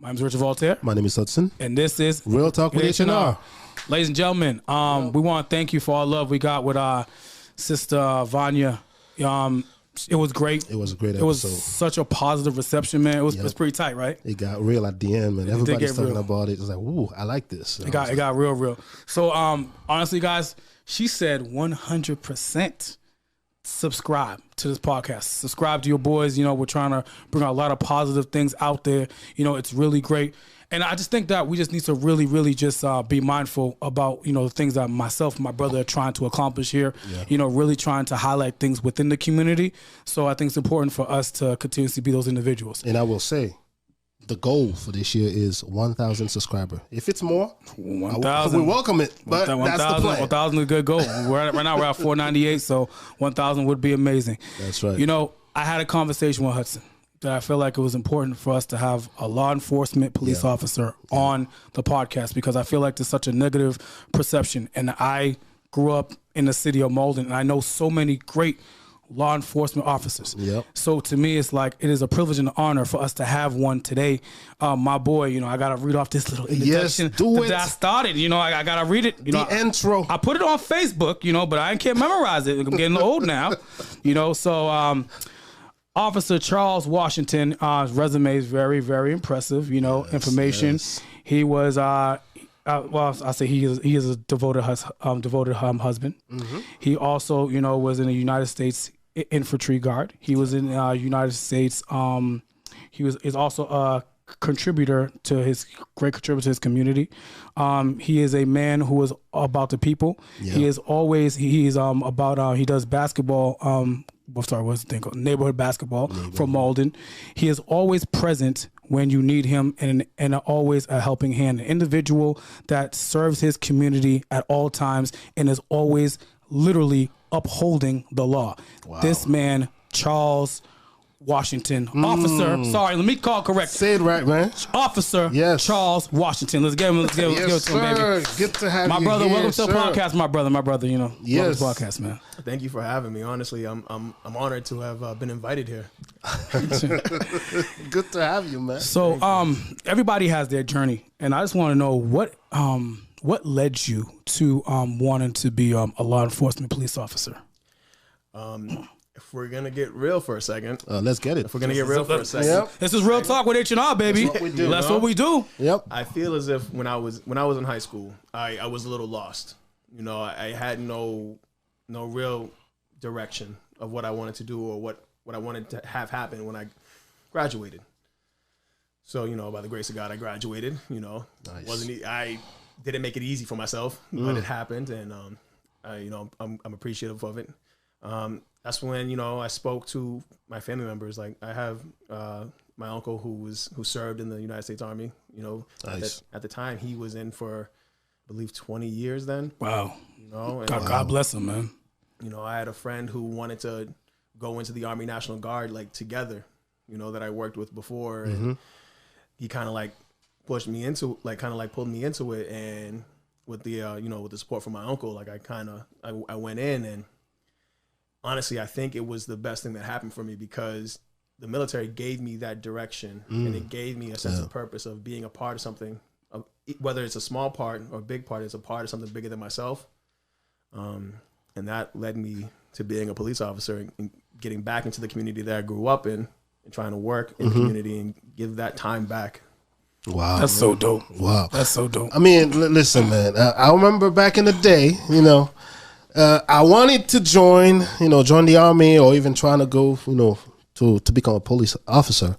My name is Richard Voltaire. My name is Hudson. And this is Real Talk with H&R. Ladies and gentlemen, we want to thank you for all love we got with our sister Vanya. It was great. It was a great episode. It was such a positive reception, man. It was pretty tight, right? It got real at the end, man. Everybody's talking about it. It was like, ooh, I like this. It got real. So, honestly, guys, she said 100% subscribe to this podcast. Subscribe to your boys. You know, we're trying to bring a lot of positive things out there. You know, it's really great. And I just think that we just need to really, really just be mindful about, you know, the things that myself and my brother are trying to accomplish here. Yeah. You know, really trying to highlight things within the community. So I think it's important for us to continuously be those individuals. And I will say, the goal for this year is 1,000 subscribers. If it's more, 1,000. We welcome it. But 1, that's the plan. 1,000 is a good goal. Right now we're at 498, so 1,000 would be amazing. That's right. You know, I had a conversation with Hudson that I feel like it was important for us to have a law enforcement police officer on the podcast, because I feel like there's such a negative perception. And I grew up in the city of Malden, and I know so many great law enforcement officers. Yep. So to me, it's like it is a privilege and an honor for us to have one today. My boy, you know, I gotta read off this little introduction that I started. You know, I gotta read it. You know, intro. I put it on Facebook, you know, but I can't memorize it. I'm getting old now, you know. So Officer Charles Washington, his resume is very, very impressive. You know, information. Yes. He was well, I say he is a devoted husband. Mm-hmm. He also, you know, was in the United States Infantry Guard. He was in United States. Is also a contributor to his community. He is a man who is about the people. Yeah. He does basketball. What's the thing called? Neighborhood basketball from Malden. He is always present when you need him, and always a helping hand, an individual that serves his community at all times and is always literally upholding the law. Wow. This man, Charles Washington, officer. Sorry, let me call correct. Say it right, man. Officer Charles Washington. Let's give him to him, baby. Good to have my you brother. Here, welcome to the podcast, my brother. You know, yes, podcast, man. Thank you for having me. Honestly, I'm honored to have been invited here. Good to have you, man. So, everybody has their journey, and I just want to know what led you to wanting to be a law enforcement police officer. If we're gonna get real for a second, let's get it. If we're gonna get real for a second, this is Real Talk with H&R, baby. That's what we do. That's what we do. Yep. I feel as if when I was in high school, I was a little lost. You know, I had no real direction of what I wanted to do or what I wanted to have happen when I graduated. So, you know, by the grace of God, I graduated. You know, nice. I didn't make it easy for myself, but it happened, and I'm appreciative of it. That's when, you know, I spoke to my family members. Like, I have my uncle who served in the United States Army. You know, nice. At the time he was in for, I believe, 20 years then. Wow. You know, and, God bless him, man. You know, I had a friend who wanted to go into the Army National Guard, like, together, you know, that I worked with before. And he kind of like pushed me into, like, kind of like pulled me into it. And with the, with the support from my uncle, like, I went in, and honestly, I think it was the best thing that happened for me, because the military gave me that direction, and it gave me a sense of purpose of being a part of something, whether it's a small part or a big part, it's a part of something bigger than myself. And that led me to being a police officer and getting back into the community that I grew up in, and trying to work in the community and give that time back. Wow. That's so dope. Wow. That's so dope. I mean, listen, man, I remember back in the day, you know, I wanted to join the army, or even trying to go, you know, to become a police officer.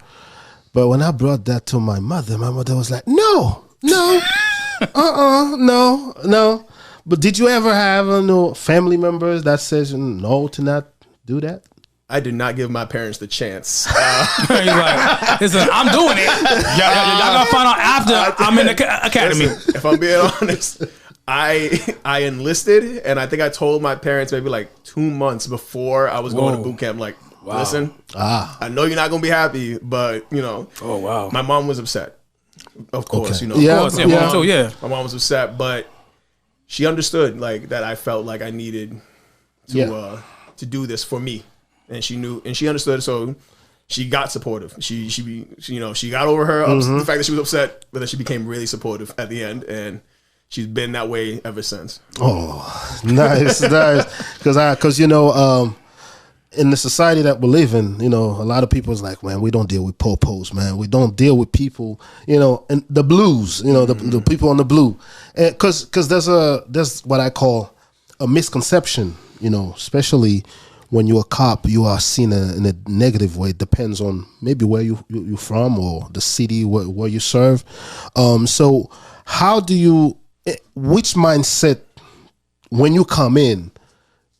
But when I brought that to my mother was like, no. No. But did you ever have family members that says no to not do that? I did not give my parents the chance. He's like, listen, I'm doing it. Y'all gonna find out after I'm in the academy. Listen, if I'm being honest, I enlisted, and I think I told my parents maybe like 2 months before I was going to boot camp, like, listen, I know you're not going to be happy, but, you know. Oh, wow. My mom was upset. Of course, you know. Yeah, of course, My mom was upset, but she understood, like, that I felt like I needed to do this for me. And she knew, and she understood. So she got supportive. She got over her the fact that she was upset, but then she became really supportive at the end, and she's been that way ever since. Oh, nice, nice. Because in the society that we live in, a lot of people is like, man, we don't deal with po-pos, man. We don't deal with people, and the blues, the people on the blue, because there's what I call a misconception, especially when you're a cop, you are seen in a negative way. It depends on maybe where you're from or the city where you serve. So how do you, which mindset when you come in,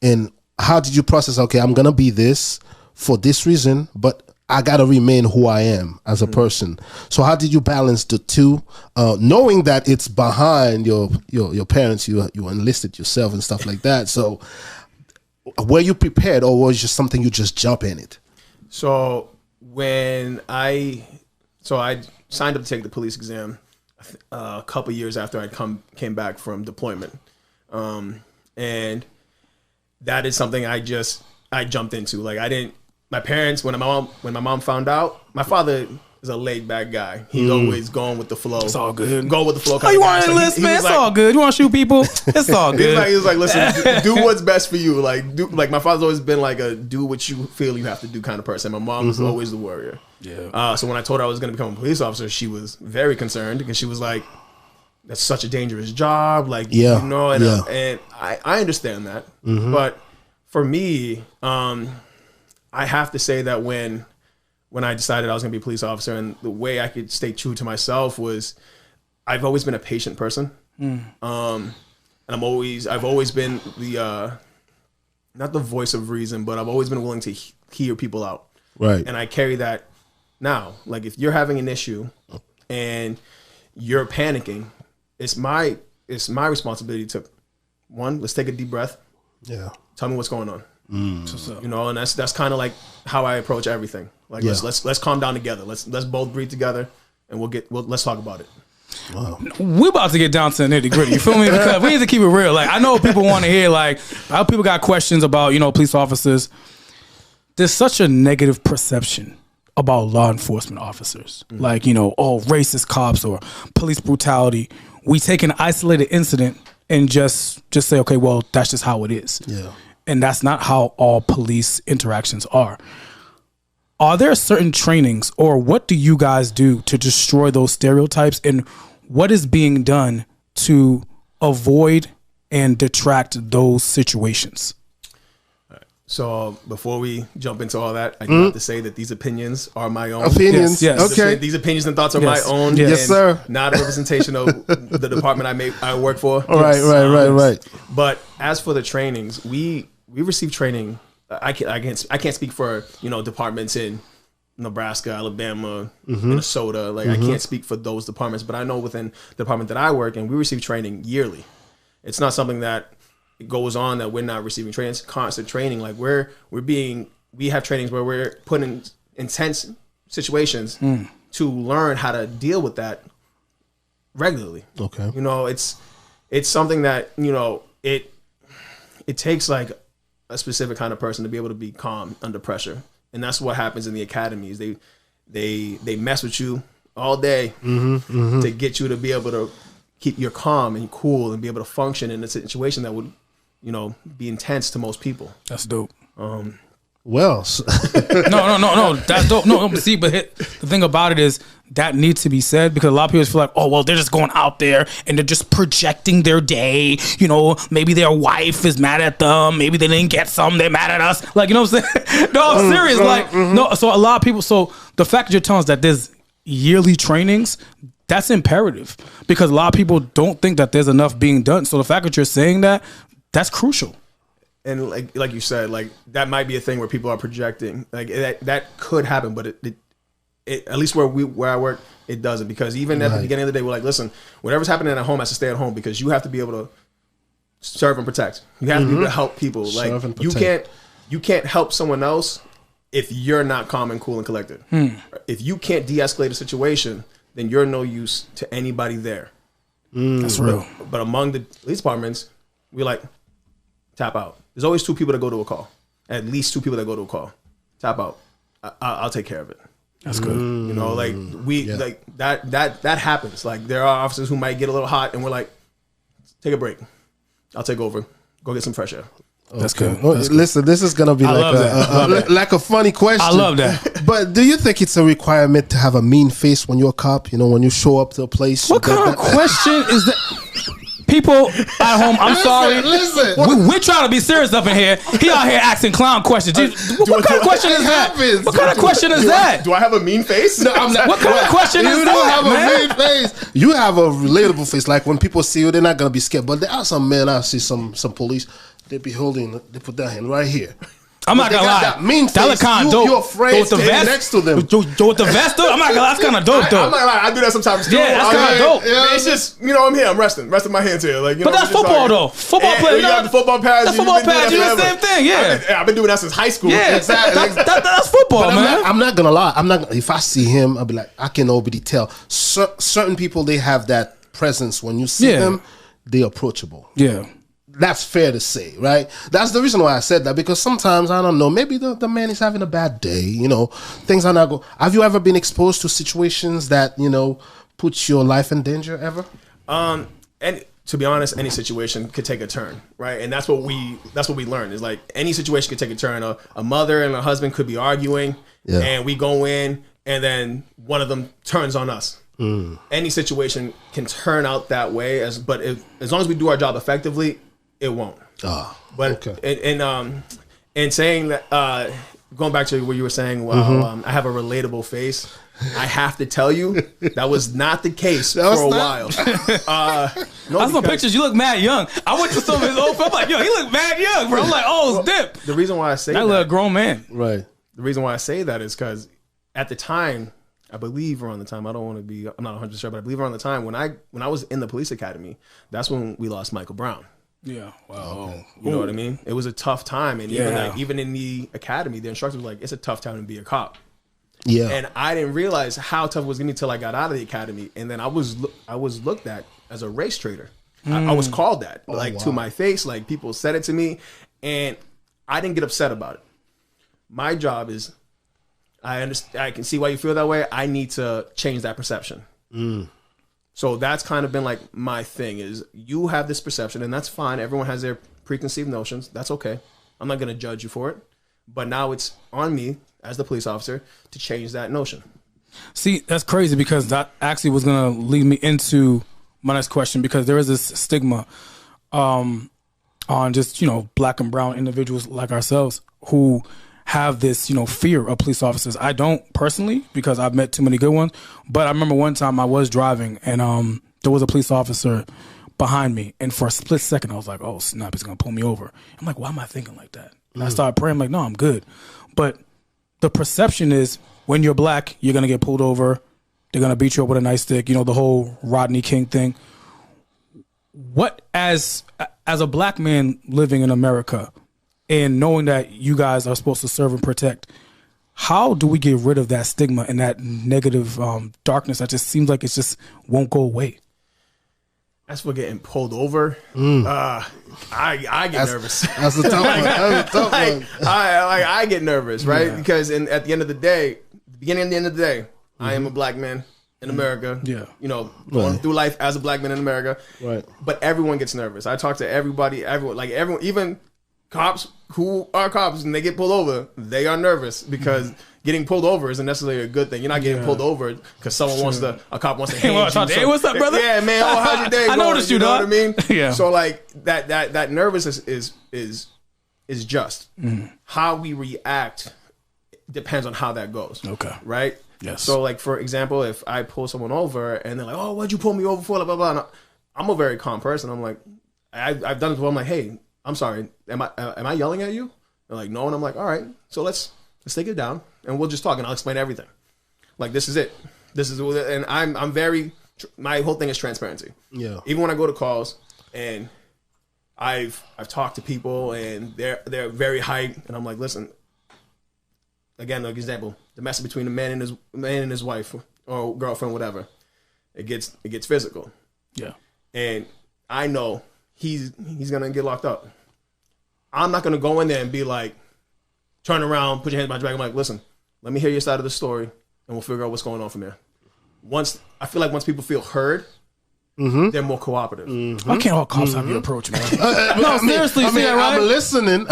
and how did you process, okay, I'm going to be this for this reason, but I got to remain who I am as a person. So how did you balance the two, knowing that it's behind your parents, you enlisted yourself and stuff like that. So were you prepared, or was it just something you just jump in it? So when I signed up to take the police exam a couple years after I came back from deployment. And that is something I jumped into. Like, my parents, when my mom found out, my father is a laid back guy. He's always going with the flow. It's all good. Go with the flow. Oh, you want to enlist, man? It's all good. You want to shoot people? It's all good. He was like, listen, do what's best for you. Like, my father's always been like a do what you feel you have to do kind of person. My mom was always the warrior. Yeah. So when I told her I was going to become a police officer, she was very concerned, because she was like, that's such a dangerous job. Like, and I understand that. But for me, I have to say that when I decided I was going to be a police officer, and the way I could stay true to myself was, I've always been a patient person. And I've always been the, not the voice of reason, but I've always been willing to hear people out. Right. And I carry that now. Like, if you're having an issue and you're panicking, it's my responsibility to, one, let's take a deep breath. Yeah. Tell me what's going on. And that's kind of like how I approach everything. Like, let's calm down together. Let's both breathe together, and let's talk about it. Wow. We're about to get down to the nitty gritty. You feel me? Because we need to keep it real. Like, I know people want to hear, like, how people got questions about, police officers. There's such a negative perception about law enforcement officers. Like, racist cops or police brutality. We take an isolated incident and just say, okay, well, that's just how it is. Yeah. And that's not how all police interactions are. Are there certain trainings, or what do you guys do to destroy those stereotypes, and what is being done to avoid and detract those situations? So before we jump into all that, I do have to say that these opinions are my own. Opinions, Yes. okay. These opinions and thoughts are my own. Yes. Yes, sir. Not a representation of the department I work for. Right. But as for the trainings, we receive training. I can't speak for departments in Nebraska, Alabama, Minnesota. Like, I can't speak for those departments, but I know within the department that I work in, we receive training yearly. It's not something that it goes on that we're not receiving training. It's constant training. Like, we have trainings where we're put in intense situations to learn how to deal with that regularly. Okay. It's something that, it takes like a specific kind of person to be able to be calm under pressure. And that's what happens in the academies. They mess with you all day to get you to be able to keep your calm and cool and be able to function in a situation that would, be intense to most people. That's dope. Well, No. That's dope. No, see, but the thing about it is that needs to be said, because a lot of people feel like, oh, well, they're just going out there and they're just projecting their day. Maybe their wife is mad at them. Maybe they didn't get some. They're mad at us. Like, you know what I'm saying? No, I'm serious. Like, no. So a lot of people. So the fact that you're telling us that there's yearly trainings, that's imperative, because a lot of people don't think that there's enough being done. So the fact that you're saying that, that's crucial. And like you said, like, that might be a thing where people are projecting. Like, that could happen, but it at least where I work, it doesn't. Because even at the beginning of the day, we're like, listen, whatever's happening at home has to stay at home, because you have to be able to serve and protect. You have to be able to help people. Like, you can't help someone else if you're not calm and cool and collected. If you can't de-escalate a situation, then you're no use to anybody there. That's real. But among the police departments, we like, tap out. There's always two people that go to a call. At least two people that go to a call. Tap out. I'll take care of it. That's good. You know, like like that happens. Like there are officers who might get a little hot, and we're like, take a break. I'll take over. Go get some fresh air. That's good. Well, listen, this is gonna be like a funny question. I love that. But do you think it's a requirement to have a mean face when you're a cop? You know, when you show up to a place. What kind of question is that? People at home, I'm sorry. Listen. We're trying to be serious up in here. He out here asking clown questions. What kind of question is that? What kind of question is that? Do I have a mean face? No, I'm not. What kind of question is you that? don't have man? a mean face. You have a relatable face. Like when people see you, they're not gonna be scared. But there are some men. I see some police. They be holding. They put their hand right here. I'm not gonna lie. That mean face. That look kind of dope. You're afraid with the to vest next to them. With the vest, though. I'm not gonna lie. That's kind of dope, though. I'm not gonna lie. I do that sometimes too. Yeah, that's kinda dope. It's just, you know, I'm here. I'm resting my hands here. Like, you But know, that's football, though. Football player. You got the football pads. That's football pads. You do the same thing. Yeah. I've been doing that since high school. Yeah, Exactly. that's football, man. I'm not gonna lie. If I see him, I'll be like, I can already tell. Certain people, they have that presence. When you see them, they're approachable. Yeah. That's fair to say, right? That's the reason why I said that, because sometimes, I don't know, maybe the man is having a bad day, you know, things are not going. Have you ever been exposed to situations that, you know, put your life in danger ever? And to be honest, any situation could take a turn, right? And that's what we learned is like any situation could take a turn. A mother and a husband could be arguing, and we go in, and then one of them turns on us. Any situation can turn out that way, as long as we do our job effectively, it won't. But okay. and saying that, going back to what you were saying, I have a relatable face. I have to tell you, that was not the case for a while. I saw pictures. You look mad young. I went to some of his old films. Like, yo, he look mad young, bro. I'm like, oh, it's dip. The reason why I say that look a grown man. Right. The reason why I say that is because at the time, I believe around the time, I'm not 100% sure, but I believe around the time when I was in the police academy, that's when we lost Michael Brown. Yeah. Wow. You know what I mean? It was a tough time. And even in the academy, the instructor was like, it's a tough time to be a cop. Yeah. And I didn't realize how tough it was going to be until I got out of the academy. And then I was looked at as a race traitor. I was called that, to my face. Like, people said it to me, and I didn't get upset about it. My job is, I understand, I can see why you feel that way. I need to change that perception. So that's kind of been like my thing is, you have this perception, and that's fine. Everyone has their preconceived notions. That's okay. I'm not going to judge you for it. But now it's on me as the police officer to change that notion. See, that's crazy, because that actually was going to lead me into my next question, because there is this stigma on just, you know, black and brown individuals like ourselves who have this, you know, fear of police officers. I don't personally, because I've met too many good ones. But I remember one time I was driving, and there was a police officer behind me, and for a split second I was like, oh snap, he's gonna pull me over. I'm like, why am I thinking like that? And I started praying, like, no, I'm good. But the perception is, when you're black, you're gonna get pulled over, they're gonna beat you up with a nightstick, you know, the whole Rodney King thing. What, as a black man living in America, and knowing that you guys are supposed to serve and protect, how do we get rid of that stigma and that negative darkness that just seems like it just won't go away? As for getting pulled over, I get nervous. That's a tough one. That's a tough one. I get nervous, right? Yeah. Because at the end of the day, beginning and the end of the day, I am a black man in America. Yeah. You know, going through life as a black man in America. Right. But everyone gets nervous. I talk to everybody, everyone, even cops who are cops, and they get pulled over, they are nervous, because getting pulled over isn't necessarily a good thing. You're not getting pulled over because someone a cop wants to hand you. Hey, what's up, brother? Yeah, man. Oh, how's your day going? I noticed you, know dog. what I mean? Yeah. So like that nervousness is just. How we react depends on how that goes. Okay. Right? Yes. So like, for example, if I pull someone over and they're like, oh, what'd you pull me over for? Blah, blah, blah. I'm a very calm person. I'm like, I've done it before. I'm like, hey, I'm sorry. Am I yelling at you? They're like, no. And I'm like, all right, so let's take it down and we'll just talk and I'll explain everything. Like, this is it. And I'm very, my whole thing is transparency. Yeah. Even when I go to calls and I've talked to people and they're very hyped, and I'm like, listen, again, like example, the mess between a man and his wife or girlfriend, whatever, it gets physical. Yeah. And I know he's gonna get locked up. I'm not gonna go in there and be like, turn around, put your hands behind your back. I'm like, listen, Let me hear your side of the story, and we'll figure out what's going on from there. I feel like once people feel heard, they're more cooperative. Why can't all cops have your approach, man? No, seriously, I see mean, that, right? I'm listening.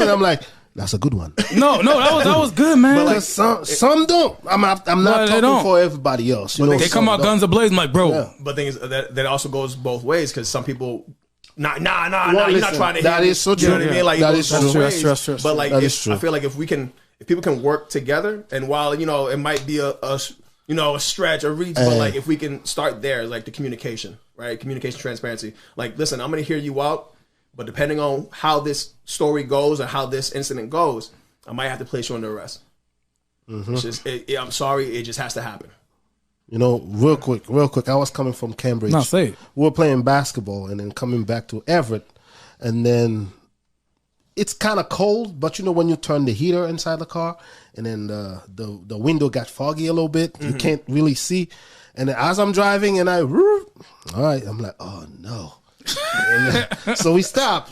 I'm like, that's a good one. No, that was good, man. But like some don't. I'm not they talking don't. for everybody else. You know, They come out guns ablaze, I'm like, bro. Yeah. But the thing is that also goes both ways because some people, nah, you're not listen, trying to. that hear is so me. You know what true. I mean? Like That it is goes both true. ways. That's true. But like, That is true. I feel like if people can work together, and while it might be a stretch, a reach, but like if we can start there, like the communication, right? Communication, transparency. Like, listen, I'm going to hear you out, but depending on how this story goes or how this incident goes, I might have to place you under arrest. It's just, I'm sorry, it just has to happen. You know, real quick. I was coming from Cambridge. No, say it. We were playing basketball and then coming back to Everett, and then it's kind of cold. But you know, when you turn the heater inside the car, and then the window got foggy a little bit, you can't really see. And then as I'm driving, and all right, I'm like, oh no. So we stop.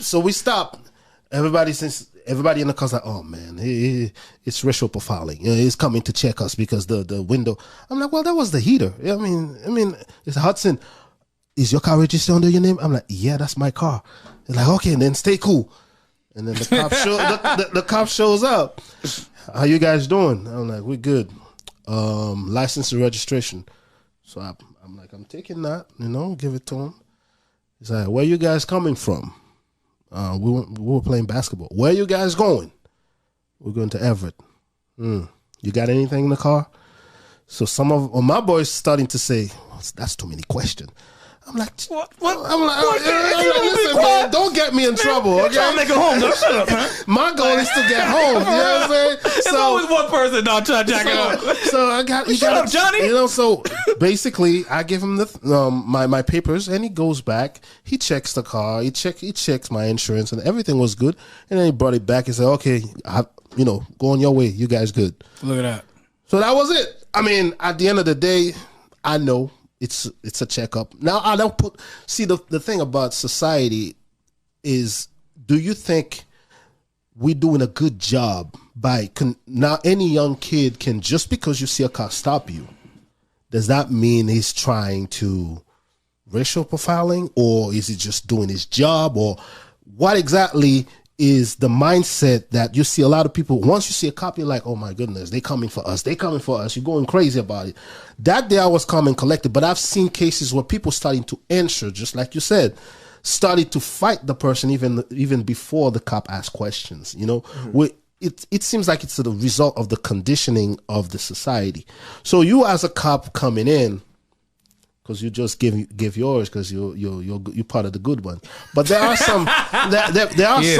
Everybody in the car's like, oh man, it's racial profiling. He's coming to check us because the window. I'm like, well, that was the heater. I mean, it's Hudson. Is your car registered under your name? I'm like, yeah, that's my car. They're like, okay, then stay cool. And then the cop shows up. How you guys doing? I'm like, we're good. License and registration. So I'm like, I'm taking that, give it to him. He's like, where you guys coming from? We were playing basketball. Where you guys going? We're going to Everett. You got anything in the car? So some of my boys starting to say, that's too many questions. I'm like, what? I'm like, listen, man, don't get me in trouble. Okay? Trying to make it home, though. Shut up, man. My goal is to get home. You know what I'm saying? There's always one person not trying to jack it up. So I got you. Shut up, Johnny. So basically, I give him my papers, and he goes back. He checks the car. He checks my insurance, and everything was good. And then he brought it back and said, "Okay, go on your way. You guys good." Look at that. So that was it. I mean, at the end of the day, I know it's a checkup. Now I don't see the thing about society is, do you think we're doing a good job by now any young kid can, just because you see a car stop you, does that mean he's trying to racial profiling, or is he just doing his job, or what exactly is the mindset that you see a lot of people, once you see a cop, you're like, oh my goodness, they coming for us. You're going crazy about it. That day I was calm and collected, but I've seen cases where people starting to answer, just like you said, started to fight the person even before the cop asked questions. It seems like it's the result of the conditioning of the society. So you as a cop coming in, because you just give yours because you're part of the good one, but there are some there are yes.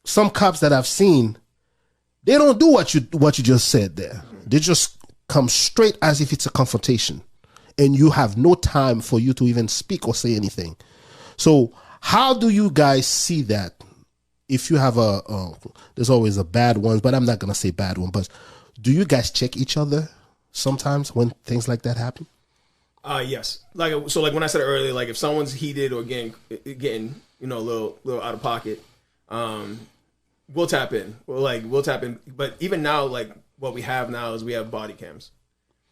some cops that I've seen. They don't do what you just said there. They just come straight as if it's a confrontation, and you have no time for you to even speak or say anything. So how do you guys see that? If you have there's always a bad one, but I'm not gonna say bad one. But do you guys check each other sometimes when things like that happen? Yes. Like when I said earlier, like if someone's heated or getting a little out of pocket, we'll tap in. We'll tap in. But even now, like what we have now is we have body cams.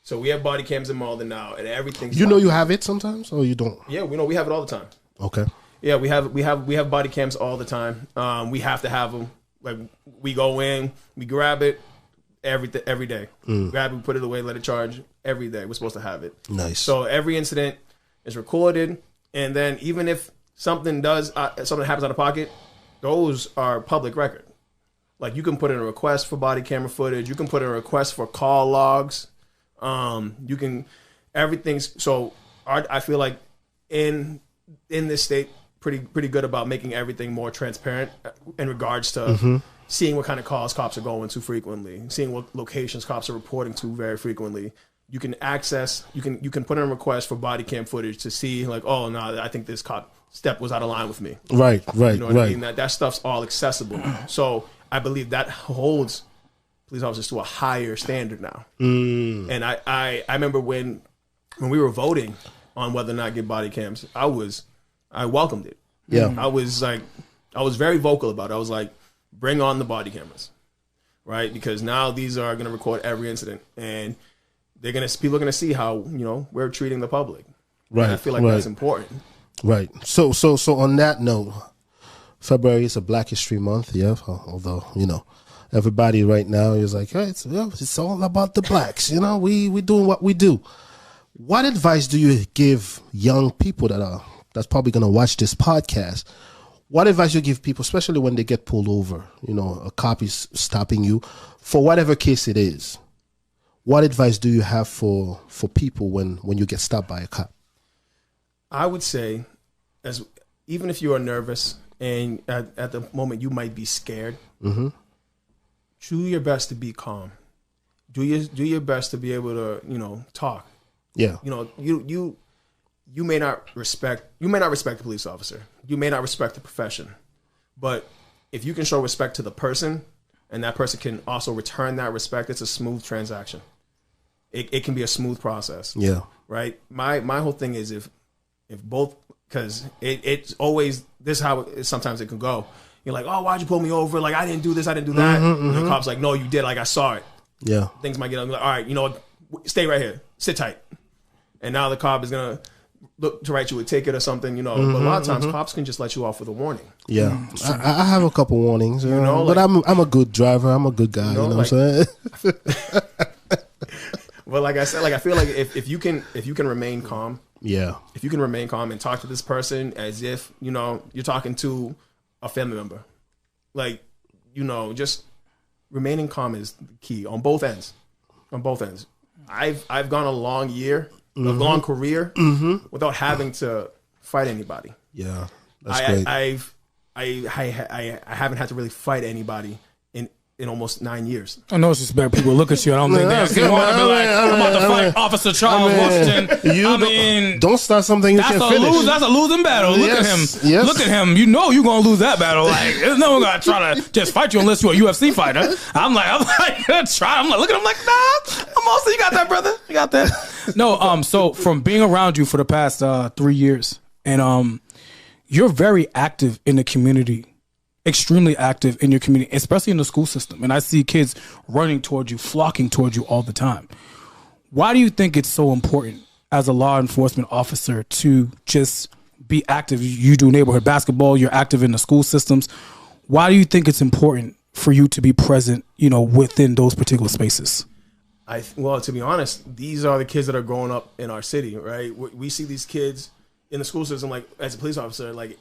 So we have body cams in Malden now, and everything's. You have it sometimes, or you don't? Yeah, we have it all the time. Okay. Yeah, we have body cams all the time. We have to have them. Like we go in, we grab it. Every day. Grab it, put it away, let it charge. Every day we're supposed to have it. Nice. So every incident is recorded, and then even if something happens out of pocket, those are public record. Like you can put in a request for body camera footage. You can put in a request for call logs. You can everything's so. I feel like in this state, pretty good about making everything more transparent in regards to. Seeing what kind of calls cops are going to frequently, seeing what locations cops are reporting to very frequently. You can you can put in a request for body cam footage to see like, oh no, I think this cop step was out of line with me. Right. You know what I mean? That stuff's all accessible. So I believe that holds police officers to a higher standard now. And I remember when we were voting on whether or not to get body cams, I welcomed it. Yeah. I was very vocal about it. I was like, bring on the body cameras. right? Because now these are going to record every incident, and people are going to see how we're treating the public. Right. And I feel like that's important. Right. So on that note, February is a Black History Month. Yeah. Although everybody right now is like, hey, it's all about the blacks. We doing what we do. What advice do you give young people that's probably going to watch this podcast? What advice you give people, especially when they get pulled over? A cop is stopping you for whatever case it is. What advice do you have for people when you get stopped by a cop? I would say, even if you are nervous and at the moment you might be scared, do your best to be calm. Do your best to be able to talk. Yeah. You may not respect the police officer. You may not respect the profession. But if you can show respect to the person and that person can also return that respect, it's a smooth transaction. It can be a smooth process. Yeah. Right? My whole thing is if both, because it's always, this is how sometimes it can go. You're like, oh, why'd you pull me over? Like, I didn't do this, I didn't do that. And the cop's like, no, you did. Like, I saw it. Yeah. Things might get up. Like, all right, you know what? Stay right here. Sit tight. And now the cop is going to look to write you a ticket or something, But a lot of times cops can just let you off with a warning. Yeah. I have a couple warnings, but like, I'm a good driver. I'm a good guy. You know what I'm saying? Well, like I said, I feel like if you can remain calm. Yeah. If you can remain calm and talk to this person as if, you're talking to a family member. Like, just remaining calm is the key on both ends. On both ends. I've gone a long year, a long career without having to fight anybody. Yeah. That's great. I haven't had to really fight anybody in almost 9 years. I know it's just bad people look at you. I don't think they want to be like, I'm about to fight Officer Charles Washington. Don't start something you can't finish. That's a losing battle. Look at him. Yes. Look at him. You know you're going to lose that battle. Like, there's no one going to try to just fight you unless you're a UFC fighter. I'm like, try. I'm like, look at him like, nah, I'm also, you got that, brother. You got that. No, so from being around you for the past 3 years, and you're very active in the community. Extremely active in your community, especially in the school system. And I see kids running towards you, flocking towards you all the time. Why do you think it's so important as a law enforcement officer to just be active? You do neighborhood basketball, you're active in the school systems. Why do you think it's important for you to be present, within those particular spaces? Well, to be honest, these are the kids that are growing up in our city, right? We see these kids in the school system, like as a police officer, like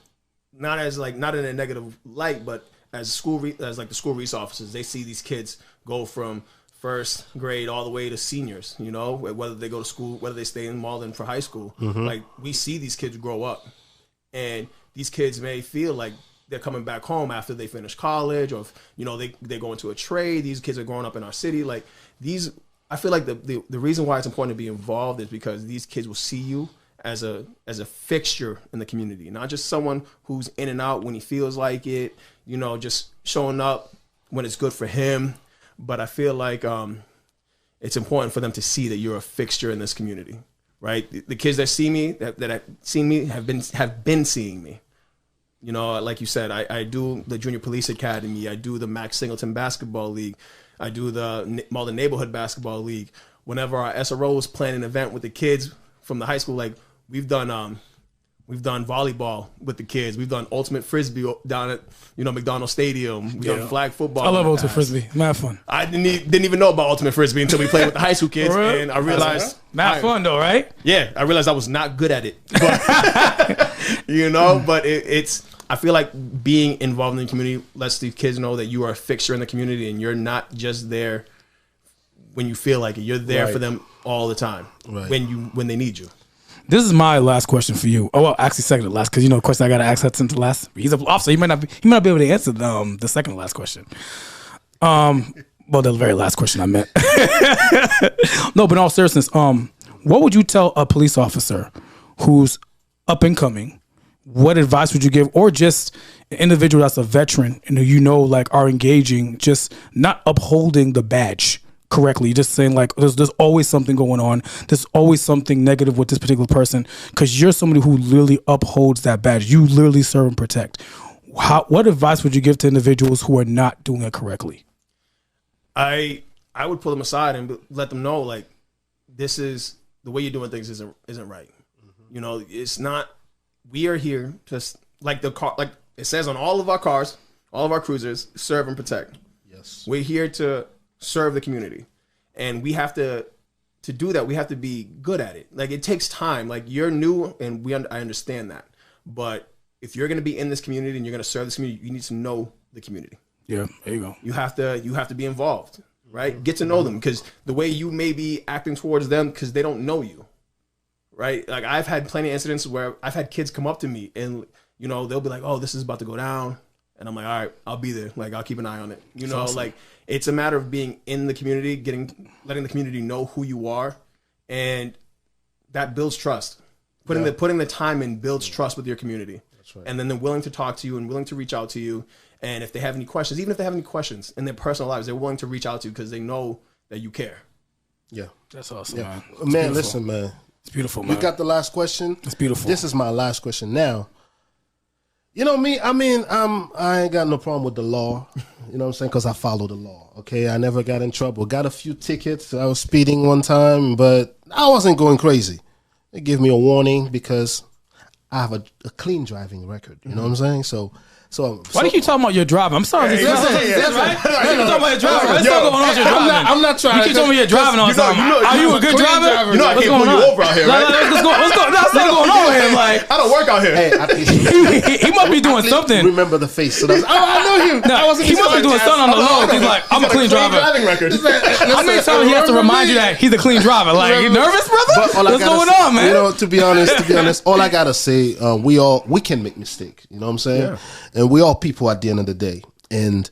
not in a negative light, but as the school resource officers, they see these kids go from first grade all the way to seniors, whether they go to school, whether they stay in Malden for high school. Like, we see these kids grow up, and these kids may feel like they're coming back home after they finish college, or if, they go into a trade. These kids are growing up in our city. Like, I feel like the reason why it's important to be involved is because these kids will see you as a fixture in the community, not just someone who's in and out when he feels like it, just showing up when it's good for him. But I feel like it's important for them to see that you're a fixture in this community, right? The kids that see me, that have seen me, have been seeing me. Like you said, I do the Junior Police Academy, I do the Max Singleton Basketball League, I do the Malden Neighborhood Basketball League. Whenever our SROs plan an event with the kids from the high school, like, We've done volleyball with the kids. We've done ultimate frisbee down at McDonald Stadium. We've done flag football. I love ultimate frisbee. Mad fun. I didn't even know about ultimate frisbee until we played with the high school kids, and I realized mad fun though, right? Yeah, I realized I was not good at it, but, but it's. I feel like being involved in the community lets the kids know that you are a fixture in the community, and you're not just there when you feel like it. You're there for them all the time when they need you. This is my last question for you. Oh, well, actually second to last, because of course I got to ask Hudson to last. He's an officer. He might not be able to answer the second to last question. Well, the very last question I meant. No, but in all seriousness, what would you tell a police officer who's up and coming? What advice would you give, or just an individual that's a veteran and who are engaging, just not upholding the badge correctly, just saying like there's always something going on, there's always something negative with this particular person, because you're somebody who literally upholds that badge, you literally serve and protect. What advice would you give to individuals who are not doing it correctly? I would pull them aside and let them know, like, this is the way you're doing things isn't right. Mm-hmm. You know, it's not. We are here to, like the car, like it says on all of our cars, all of our cruisers, serve and protect. Yes, we're here to serve the community, and we have to do that. We have to be good at it. Like, it takes time. Like, you're new, and I understand that, but if you're going to be in this community and you're going to serve this community, you need to know the community. Yeah, there you go. You have to be involved, right? Get to know them, because the way you may be acting towards them, because they don't know you, right? Like, I've had plenty of incidents where I've had kids come up to me and, you know, they'll be like, oh, this is about to go down. And I'm like, all right, I'll be there. Like, I'll keep an eye on it. You know, awesome. Like, it's a matter of being in the community, letting the community know who you are. And that builds trust. Putting the time in builds trust with your community. That's right. And then they're willing to talk to you and willing to reach out to you. And if they have any questions, even if they have any questions in their personal lives, they're willing to reach out to you because they know that you care. Yeah. That's awesome, man. It's man, listen, man. It's beautiful, man. We got the last question. It's beautiful. This is my last question now. You know me, I mean, I ain't got no problem with the law. You know what I'm saying? Because I follow the law, okay? I never got in trouble. Got a few tickets. I was speeding one time, but I wasn't going crazy. They gave me a warning because I have a clean driving record. You know what I'm saying? So why do you keep talking about your driving? I'm sorry. That's right. You keep talking about your driving. What's going on with your driving? I'm not trying. You keep telling me you're driving all the time. Are you a good driver? You know I can't pull you over out here, right? What's going on here? Like, I don't work out here. Hey, he must be doing something. Remember the face? So I know him. No, he must be doing something on the low. He's like, I'm a clean driver. How many times he has to remind you that he's a clean driver? Like, you nervous, brother? What's going on, man? You know, to be honest, all I gotta say, we can make mistakes. You know what I'm saying? And we all people at the end of the day, and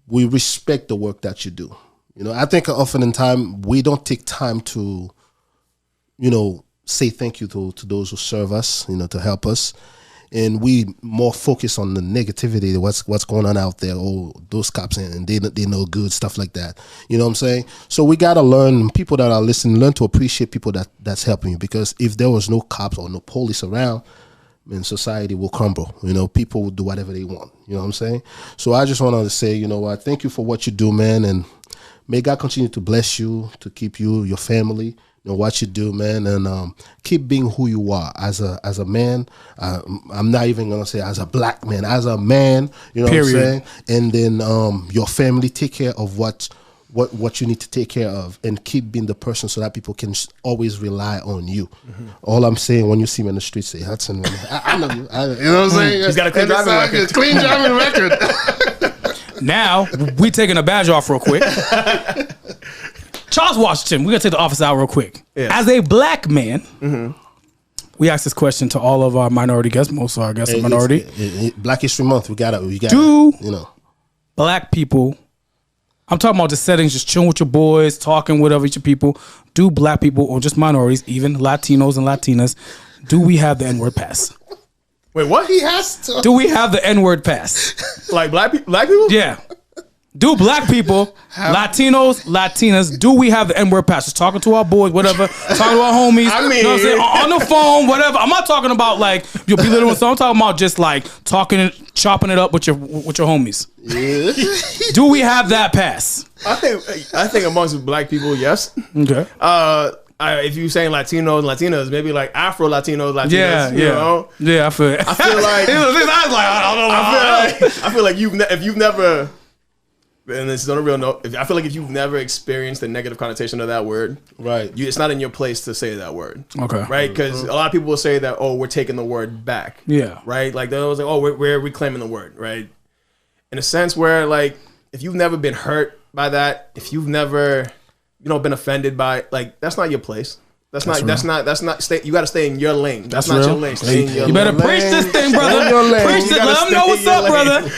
we respect the work that you do. You know, I think often in time we don't take time to, you know, say thank you to those who serve us, you know, to help us, and we more focus on the negativity, what's going on out there. Oh, those cops and they know good stuff like that. You know what I'm saying? So we gotta learn, people that are listening, learn to appreciate people that's helping you, because if there was no cops or no police around, and society will crumble. You know, people will do whatever they want. You know what I'm saying? So I just wanted to say, you know what, thank you for what you do, man, and may God continue to bless you, to keep you, your family, you know, what you do, man, and keep being who you are as a man. I'm not even gonna say as a black man, as a man. You know Period. What I'm saying? And then your family, take care of what you need to take care of, and keep being the person so that people can always rely on you. Mm-hmm. All I'm saying, when you see me in the street, say, Hudson, man, I know you. You know what I'm saying? He's got a clean driving record. Clean driving record. Now, we taking a badge off real quick. Charles Washington, we're going to take the office out real quick. Yeah. As a black man, we asked this question to all of our minority guests. Most of our guests are minority. Black History Month, we got Do you know, black people, I'm talking about the settings, just chilling with your boys, talking with other people. Do black people, or just minorities, even Latinos and Latinas, do we have the N-word pass? Wait, what? He has to. Do we have the N-word pass? Like black people? Yeah. Do black people, Latinos, Latinas, do we have the N-word pass? Just talking to our boys, whatever. Talking to our homies. I mean, you know what I'm saying? On the phone, whatever. I'm not talking about like you'll be little. So I'm talking about just like talking and chopping it up with your homies. Yeah. Do we have that pass? I think amongst black people, yes. Okay. If you're saying Latinos and Latinas, maybe like Afro Latinos, Latinas. Yeah, you know? Yeah, I feel like I feel like if you've never. And this is on a real note. I feel like if you've never experienced the negative connotation of that word, right? It's not in your place to say that word, okay? Right? Because a lot of people will say that, oh, we're taking the word back, yeah, right? Like they'll say, oh, we're reclaiming the word, right? In a sense where, like, if you've never been hurt by that, if you've never, been offended by, like, that's not your place. That's not. You got to stay in your lane. That's not real. Your lane. Stay in your you better lane. Preach this thing, brother. Preach it. Let them know what's up, brother.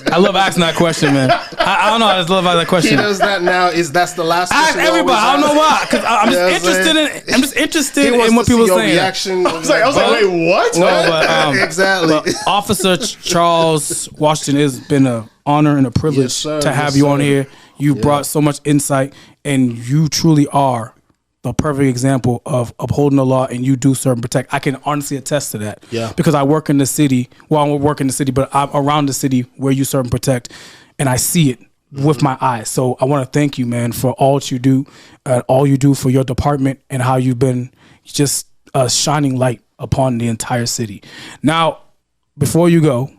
I love asking that question, man. I don't know. I just love that question. He does that now. That's the last question. Ask everybody. I don't know why. Because I'm just interested in what people are saying. Reaction. I was like, wait, what? No, exactly. But Officer Charles Washington, has been an honor and a privilege to have you on here. You brought so much insight, and you truly are the perfect example of upholding the law, and you do serve and protect. I can honestly attest to that. Yeah. Because I work in the city. Well, I don't work in the city, but I'm around the city where you serve and protect, and I see it with my eyes. So I want to thank you, man, for all that you do, for your department, and how you've been just a shining light upon the entire city. Now, before you go,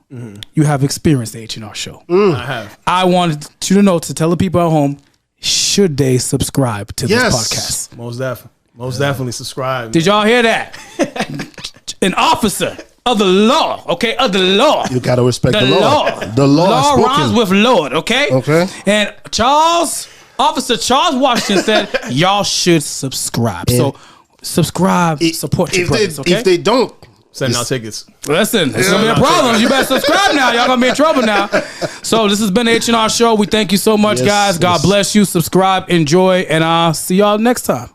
you have experienced the H&R show. I have. I wanted you to know, to tell the people at home, should they subscribe to this podcast? Most definitely subscribe. Did y'all hear that? An officer of the law, okay? Of the law. You gotta respect the law. The law law rhymes with Lord, okay? Okay. And Officer Charles Washington said, y'all should subscribe. So subscribe, support your brothers, okay? If they don't, send out tickets. Listen, it's gonna be a problem. You better subscribe now. Y'all gonna be in trouble now. So this has been the H&R show. We thank you so much, guys. God bless you. Subscribe, enjoy, and I'll see y'all next time.